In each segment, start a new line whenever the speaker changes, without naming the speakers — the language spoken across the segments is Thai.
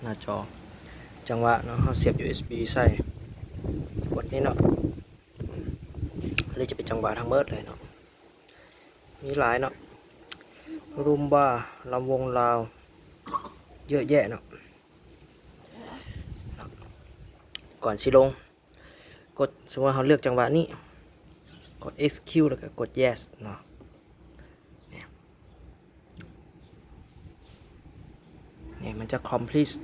น้าจอจังหวะเนาะเขาเสียบ USB ใส่กดนี้เนาะนี่จะเป็นจังหวะทั้งเบิดเลยเนาะมีหลายเนาะรุมบ้าลำวงลาวเยอะแยะเนาะก่อนสิลงกดสมมติว่าเราเลือกจังหวะนี้กด execute แล้วก็กด yes เนาะนี่มันจะ complete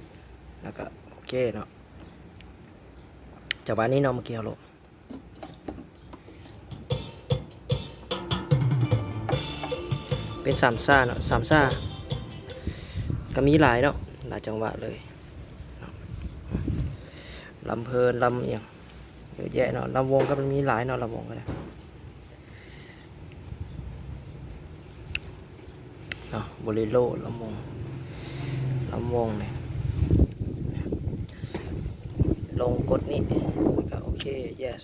แล้วก็โอเคเนาะจังหวะนี้เนาะเมื่อกี้เราลงเป็นสามซ่าเนาะสามซ่าก็มีหลายเนาะหลายจังหวะเลยลำเพลินลำอย่างเยอะแยะเนาะลำวงก็มันมีหลายเนาะลำวงก็ได้เนาะโบเลโรลำวงเนี่ยลงกดนี้ก็โอเค yes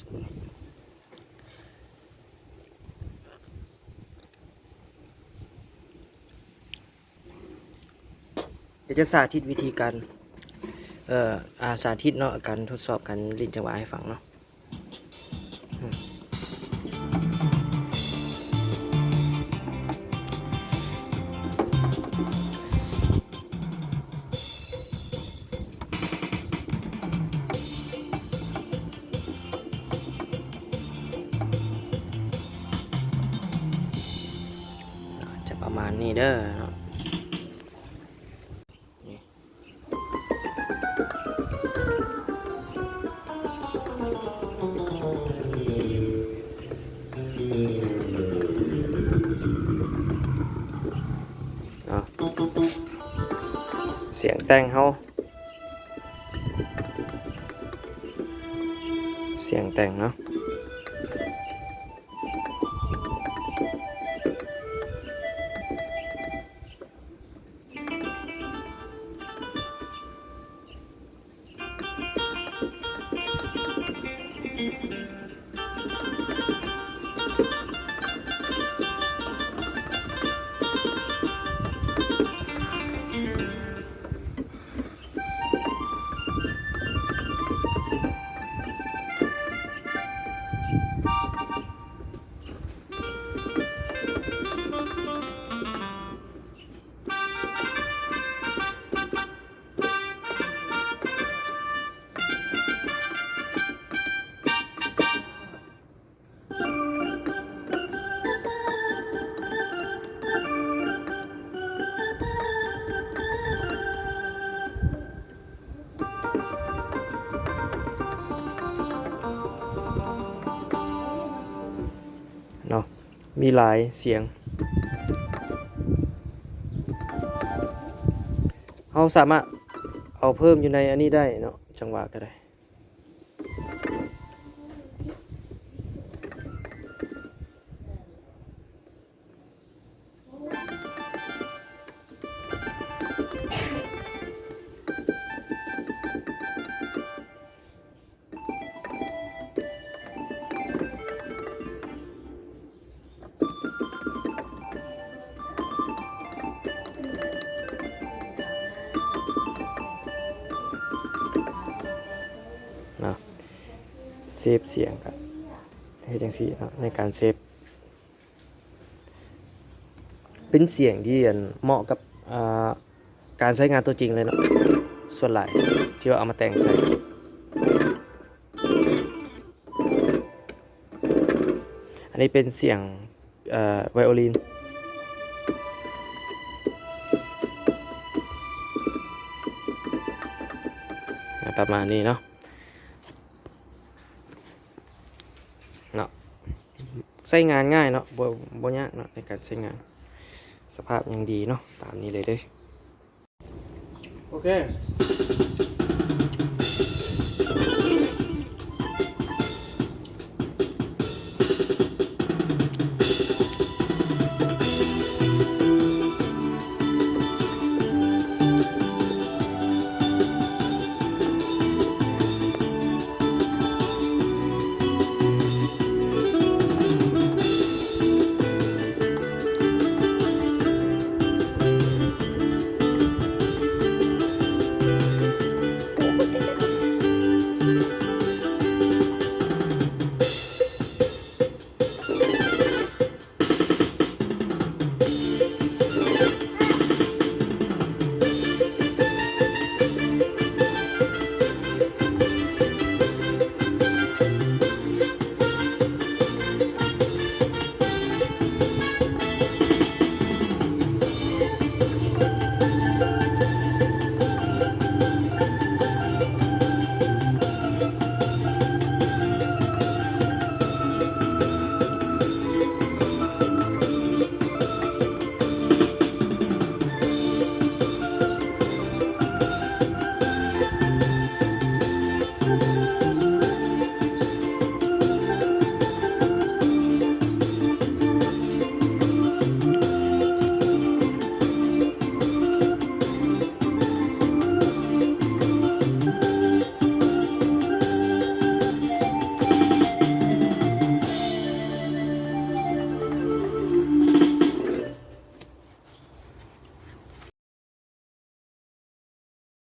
เดี๋ยวจะสาธิตวิธีการสาธิตเนาะการทดสอบการเล่นจังหวะให้ฟังเนาะจะประมาณนี้เด้อเนาะเสียงแต่งเขาเสียงแต่งเนาะเนาะมีหลายเสียงเขาสามารถเอาเพิ่มอยู่ในอันนี้ได้เนาะจังหวะก็ได้เนาะเซฟเสียงกันให้จังซี่เนาะในการเซฟเป็นเสียงที่เหมาะกับการใช้งานตัวจริงเลยเนาะส่วนหลายที่ว่าเอามาแต่งใส่อันนี้เป็นเสียงไวโอลินประมาณนี้เนาะใช้งานง่ายเนาะบ่ยากเนาะในการใช้งานสภาพยังดีเนาะตามนี้เลยเด้อโอเค